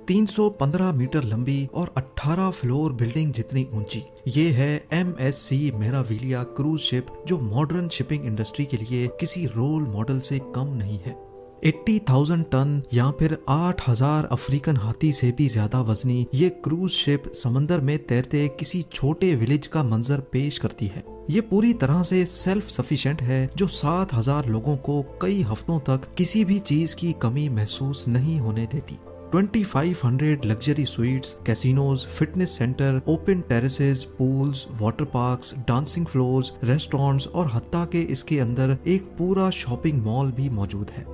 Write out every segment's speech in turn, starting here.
315 metre लंबी और 18 floor building जितनी ऊंची। ये है MSC मेराविलिया क्रूज शिप, जो मॉडर्न शिपिंग इंडस्ट्री के लिए किसी रोल मॉडल से कम नहीं है। 80,000 टन या फिर 8,000 अफ्रीकन हाथी से भी ज्यादा वजनी ये क्रूज शिप समंदर में तैरते किसी छोटे विलेज का मंजर पेश करती है। ये पूरी तरह से सेल्फ सफिशिएंट है, जो 7,000 लोगों को कई हफ्तों तक किसी भी चीज की कमी महसूस नहीं होने देती। 2500 luxury sweets, casinos, fitness centre, open terraces, pools, water parks, dancing floors, restaurants और हत्ता के इसके अंदर एक पूरा शॉपिंग मॉल भी मौजूद है।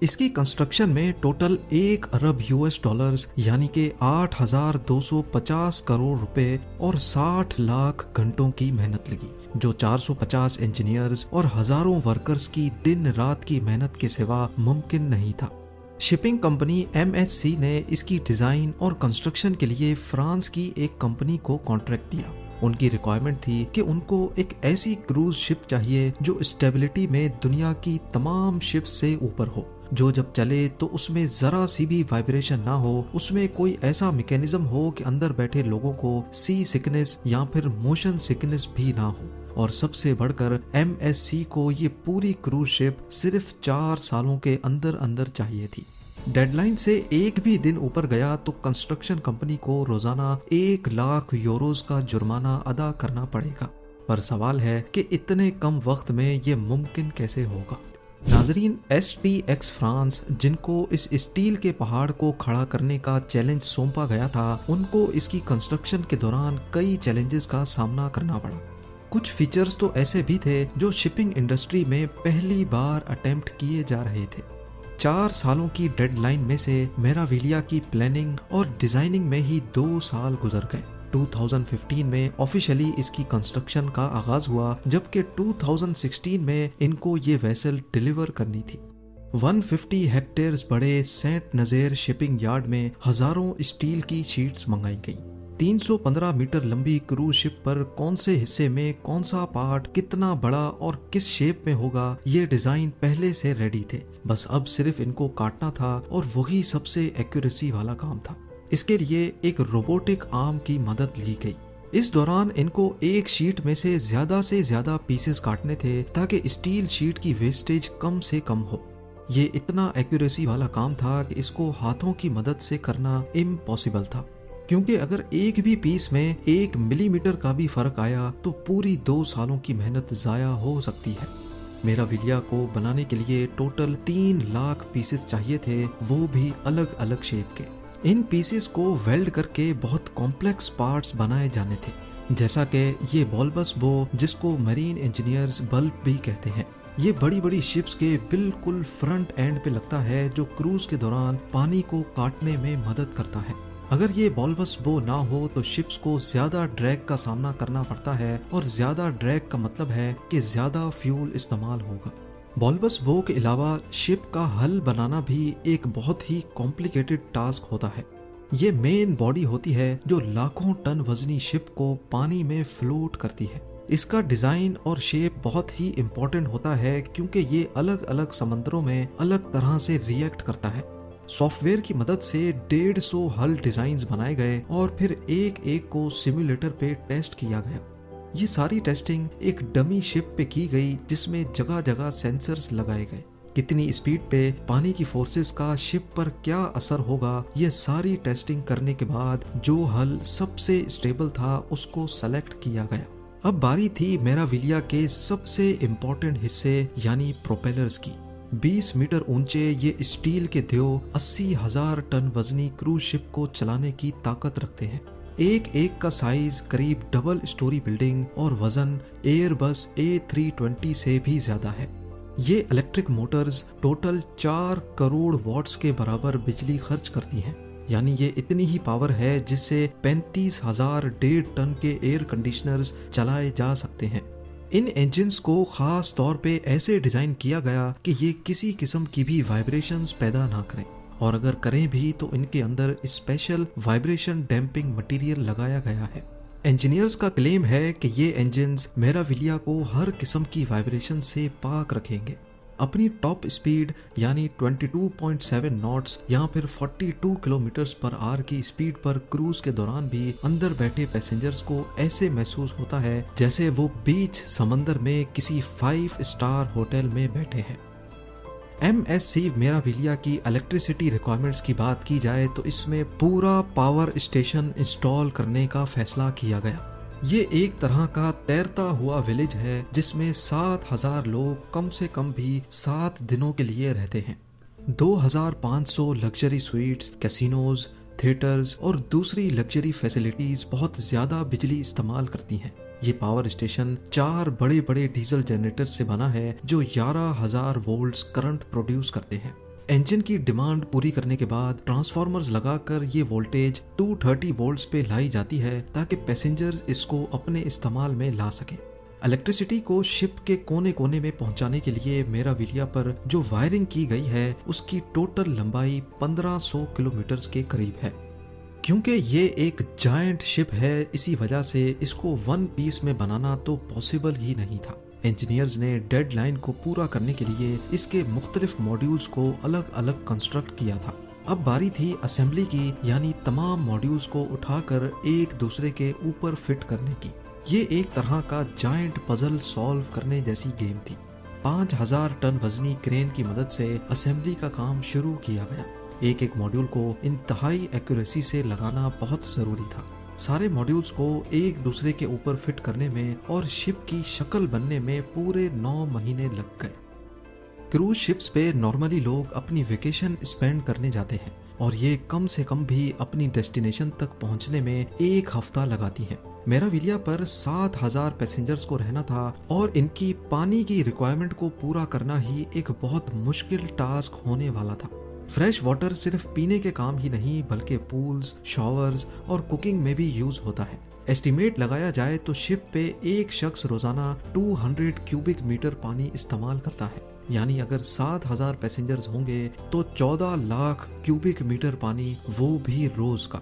इसकी कंस्ट्रक्शन में टोटल 1 अरब US डॉलर्स यानी कि 8,250 करोड़ रुपए और 60 लाख घंटों की मेहनत लगी, जो 450 इंजीनियर्स और हजारों वर्कर्स की दिन रात की मेहनत के सिवा मुमकिन नहीं था। शिपिंग कंपनी MSC ने इसकी डिजाइन और कंस्ट्रक्शन के लिए फ्रांस की एक कंपनी को कॉन्ट्रैक्ट दिया। उनकी रिक्वायरमेंट थी कि उनको एक ऐसी क्रूज शिप चाहिए जो स्टेबिलिटी में दुनिया की तमाम शिप से ऊपर हो, जो जब चले तो उसमें जरा सी भी वाइब्रेशन ना हो, उसमें कोई ऐसा मैकेनिज्म हो कि अंदर बैठे लोगों को सी सिकनेस या फिर मोशन सिकनेस भी ना हो। और सबसे बढ़कर MSC को ये पूरी क्रूज शिप सिर्फ 4 सालों के अंदर अंदर चाहिए थी। डेडलाइन से एक भी दिन ऊपर गया तो कंस्ट्रक्शन कंपनी को रोजाना 1 लाख यूरोस का जुर्माना अदा करना पड़ेगा। पर सवाल है कि इतने कम वक्त में ये मुमकिन कैसे होगा। नाजरीन, STX फ्रांस, जिनको इस स्टील के पहाड़ को खड़ा करने का चैलेंज सौंपा गया था, उनको इसकी कंस्ट्रक्शन के दौरान कई चैलेंजेस का सामना करना पड़ा। कुछ फीचर्स तो ऐसे भी थे जो शिपिंग इंडस्ट्री में पहली बार अटेम्प्ट किए जा रहे थे। 4 सालों की डेडलाइन में से मेराविलिया की प्लानिंग और डिजाइनिंग में ही 2 साल गुजर गए। 2015 में ऑफिशियली इसकी कंस्ट्रक्शन का आगाज हुआ, जबकि 2016 में इनको ये वेसल डिलीवर करनी थी। 150 हेक्टेयर्स बड़े सेंट नज़ेर शिपिंग यार्ड में हजारों स्टील की शीट्स मंगाई गई। 315 मीटर लंबी क्रूज शिप पर कौन से हिस्से में कौन सा पार्ट कितना बड़ा और किस शेप में होगा, ये डिजाइन पहले से रेडी थे। बस अब सिर्फ इनको काटना था और वही सबसे एक्यूरेसी वाला काम था। इसके लिए एक रोबोटिक आर्म की मदद ली गई। इस दौरान इनको एक शीट में से ज्यादा पीसेस काटने थे ताकि स्टील शीट की वेस्टेज कम से कम हो। ये इतना एक्यूरेसी वाला काम था कि इसको हाथों की मदद से करना इम्पॉसिबल था, क्योंकि अगर एक भी पीस में 1 मिलीमीटर का भी फर्क आया तो पूरी 2 सालों की मेहनत जाया हो सकती है। मेराविलिया को बनाने के लिए टोटल 3 लाख पीसेस चाहिए थे, वो भी अलग अलग शेप के। इन पीसेस को वेल्ड करके बहुत कॉम्प्लेक्स पार्ट्स बनाए जाने थे, जैसा कि ये बल्बस बो, जिसको मरीन इंजीनियर्स बल्ब भी कहते हैं। ये बड़ी बड़ी शिप्स के बिल्कुल फ्रंट एंड पे लगता है, जो क्रूज के दौरान पानी को काटने में मदद करता है। अगर ये बल्बस बो ना हो तो शिप्स को ज्यादा ड्रैग का सामना करना पड़ता है, और ज्यादा ड्रैग का मतलब है कि ज्यादा फ्यूल इस्तेमाल होगा। बल्बस बो के अलावा शिप का हल बनाना भी एक बहुत ही कॉम्प्लिकेटेड टास्क होता है। ये मेन बॉडी होती है जो लाखों टन वजनी शिप को पानी में फ्लोट करती है। इसका डिजाइन और शेप बहुत ही इम्पोर्टेंट होता है, क्योंकि ये अलग अलग समंदरों में अलग तरह से रिएक्ट करता है। सॉफ्टवेयर की मदद से 150 हल डिजाइन्स बनाए गए और फिर एक एक को सिमुलेटर पे टेस्ट किया गया। ये सारी टेस्टिंग एक डमी शिप पे की गई, जिसमें जगह जगह सेंसर्स लगाए गए। कितनी स्पीड पे पानी की फोर्सेस का शिप पर क्या असर होगा, ये सारी टेस्टिंग करने के बाद जो हल सबसे स्टेबल था उसको सेलेक्ट किया गया। अब बारी थी मेराविलिया के सबसे इम्पोर्टेंट हिस्से यानी प्रोपेलर्स की। 20 मीटर ऊंचे ये स्टील के देव 80,000 टन वजनी क्रूज शिप को चलाने की ताकत रखते हैं। एक एक का साइज करीब डबल स्टोरी बिल्डिंग और वजन एयरबस A320 से भी ज्यादा है। ये electric motors total 4 crore watts के बराबर बिजली खर्च करती हैं। यानी ये इतनी ही पावर है जिससे 35,000 1.5 टन के एयर कंडीशनर्स चलाए जा सकते हैं। इन इंजन्स को खास तौर पे ऐसे डिजाइन किया गया कि ये किसी किस्म की भी वाइब्रेशंस पैदा ना करें, और अगर करें भी तो इनके अंदर स्पेशल वाइब्रेशन डैम्पिंग मटेरियल लगाया गया है। इंजीनियर्स का क्लेम है कि ये इंजन्स मेराविलिया को हर किस्म की वाइब्रेशन से पाक रखेंगे। अपनी टॉप स्पीड यानी 22.7 नॉट्स या फिर 42 किलोमीटर्स पर आवर की स्पीड पर क्रूज के दौरान भी अंदर बैठे पैसेंजर्स को ऐसे महसूस होता है जैसे वो बीच समंदर में किसी 5 स्टार होटल में बैठे हैं। MSC मेराविलिया की इलेक्ट्रिसिटी रिक्वायरमेंट्स की बात की जाए तो इसमें पूरा पावर स्टेशन इंस्टॉल करने का फैसला किया गया। ये एक तरह का तैरता हुआ विलेज है जिसमें 7,000 लोग कम से कम भी 7 दिनों के लिए रहते हैं। 2,500 लग्जरी स्वीट्स, कैसीनोज, थिएटर्स और दूसरी लग्जरी फैसिलिटीज बहुत ज्यादा बिजली इस्तेमाल करती हैं। ये पावर स्टेशन 4 बड़े बड़े डीजल जनरेटर से बना है जो 11,000 वोल्ट्स करंट प्रोड्यूस करते हैं। इंजन की डिमांड पूरी करने के बाद ट्रांसफार्मर्स लगाकर ये वोल्टेज 230 वोल्ट्स पे लाई जाती है ताकि पैसेंजर्स इसको अपने इस्तेमाल में ला सकें। इलेक्ट्रिसिटी को शिप के कोने कोने में पहुंचाने के लिए मेराविलिया पर जो वायरिंग की गई है उसकी टोटल लंबाई 1500 किलोमीटर के करीब है। क्योंकि ये एक जायंट शिप है इसी वजह से इसको वन पीस में बनाना तो पॉसिबल ही नहीं था। इंजीनियर्स ने डेडलाइन को पूरा करने के लिए इसके मुख्तलिफ मॉड्यूल्स को अलग अलग कंस्ट्रक्ट किया था। अब बारी थी असेंबली की, यानी तमाम मॉड्यूल्स को उठाकर एक दूसरे के ऊपर फिट करने की। ये एक तरह का जायंट पजल सॉल्व करने जैसी गेम थी। 5,000 टन वजनी क्रेन की मदद से असेंबली का काम शुरू किया गया। एक एक मॉड्यूल को इंतहाई एक्यूरेसी से लगाना बहुत जरूरी था। सारे मॉड्यूल्स को एक दूसरे के ऊपर फिट करने में और शिप की शक्ल बनने में पूरे 9 महीने लग गए। क्रूज शिप्स पे नॉर्मली लोग अपनी वेकेशन स्पेंड करने जाते हैं और ये कम से कम भी अपनी डेस्टिनेशन तक पहुंचने में 1 हफ्ता लगाती हैं। मेराविलिया पर 7,000 पैसेंजर्स को रहना था और इनकी पानी की रिक्वायरमेंट को पूरा करना ही एक बहुत मुश्किल टास्क होने वाला था। फ्रेश वाटर सिर्फ पीने के काम ही नहीं बल्कि पूल्स, शॉवर्स और कुकिंग में भी यूज होता है। एस्टिमेट लगाया जाए तो शिप पे एक शख्स रोजाना 200 क्यूबिक मीटर पानी इस्तेमाल करता है, यानी अगर 7,000 पैसेंजर्स होंगे तो 14 लाख क्यूबिक मीटर पानी, वो भी रोज का।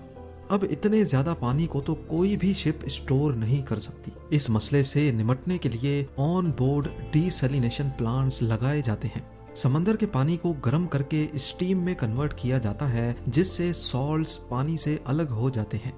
अब इतने ज्यादा पानी को तो कोई भी शिप स्टोर नहीं कर सकती। इस मसले से निपटने के लिए ऑन बोर्ड डीसैलिनेशन प्लांट्स लगाए जाते हैं। समंदर के पानी को गर्म करके स्टीम में कन्वर्ट किया जाता है जिससे सॉल्ट्स पानी से अलग हो जाते हैं।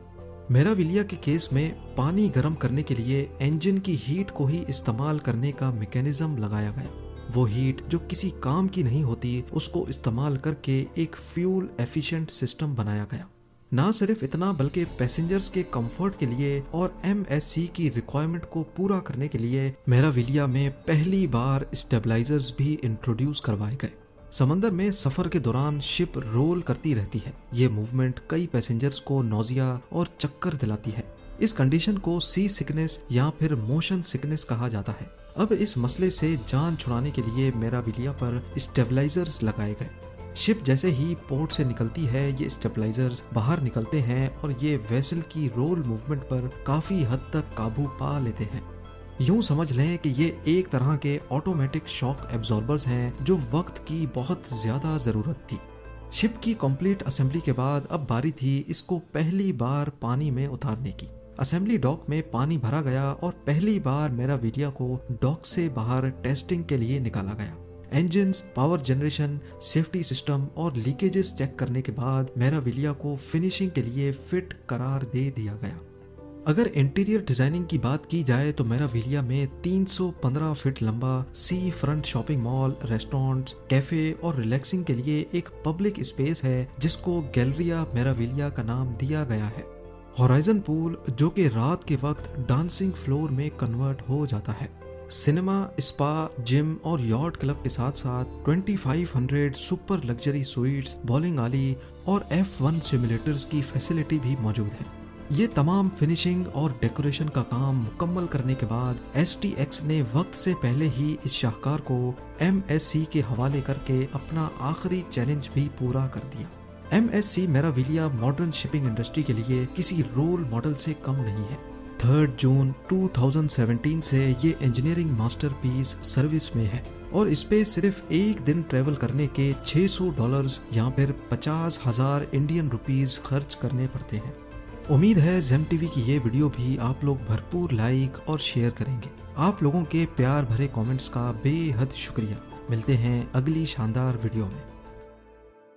मेराविलिया के केस में पानी गर्म करने के लिए इंजन की हीट को ही इस्तेमाल करने का मैकेनिज्म लगाया गया। वो हीट जो किसी काम की नहीं होती उसको इस्तेमाल करके एक फ्यूल एफिशिएंट सिस्टम बनाया गया। ना सिर्फ इतना बल्कि पैसेंजर्स के कंफर्ट के लिए और MSC की रिक्वायरमेंट को पूरा करने के लिए मेराविलिया में पहली बार स्टेबलाइजर्स भी इंट्रोड्यूस करवाए गए। समंदर में सफर के दौरान शिप रोल करती रहती है। ये मूवमेंट कई पैसेंजर्स को नौजिया और चक्कर दिलाती है। इस कंडीशन को सी सिकनेस या फिर मोशन सिकनेस कहा जाता है। अब इस मसले से जान छुड़ाने के लिए मेराविलिया पर स्टेबलाइजर्स लगाए गए। शिप जैसे ही पोर्ट से निकलती है ये स्टेबलाइजर्स बाहर निकलते हैं और ये वेसल की रोल मूवमेंट पर काफी हद तक काबू पा लेते हैं। यूं समझ लें कि ये एक तरह के ऑटोमेटिक शॉक एब्जॉर्बर्स हैं जो वक्त की बहुत ज्यादा जरूरत थी। शिप की कंप्लीट असेंबली के बाद अब बारी थी इसको पहली बार पानी में उतारने की। असेंबली डॉक में पानी भरा गया और पहली बार मेराविलिया को डॉक से बाहर टेस्टिंग के लिए निकाला गया। Engines, power generation, safety system और लीकेजेस चेक करने के बाद मेराविलिया को फिनिशिंग के लिए फिट करार दे दिया गया। अगर इंटीरियर डिजाइनिंग की बात की जाए तो मेराविलिया में 315 फीट लंबा sea front shopping mall, restaurants, cafe और रिलैक्सिंग के लिए एक पब्लिक स्पेस है जिसको गैलरिया मेराविलिया का नाम दिया गया है। होराइजन पूल जो कि रात के वक्त डांसिंग फ्लोर में कन्वर्ट हो जाता है। सिनेमा, स्पा, जिम और यॉट क्लब के साथ साथ 2500 सुपर लग्जरी स्वीट्स, बॉलिंग आली और F1 सिमुलेटर्स की फैसिलिटी भी मौजूद है। ये तमाम फिनिशिंग और डेकोरेशन का काम मुकम्मल करने के बाद STX ने वक्त से पहले ही इस शाहकार को MSC के हवाले करके अपना आखिरी चैलेंज भी पूरा कर दिया। MSC मेराविलिया मॉडर्न शिपिंग इंडस्ट्री के लिए किसी रोल मॉडल से कम नहीं है। 3 जून 2017 से ये इंजीनियरिंग मास्टरपीस सर्विस में है और इस पे सिर्फ एक दिन ट्रेवल करने के $600 या फिर 50,000 इंडियन रुपीस खर्च करने पड़ते हैं। उम्मीद है जेम टीवी की ये वीडियो भी आप लोग भरपूर लाइक और शेयर करेंगे। आप लोगों के प्यार भरे कमेंट्स का बेहद शुक्रिया। मिलते हैं अगली शानदार वीडियो में।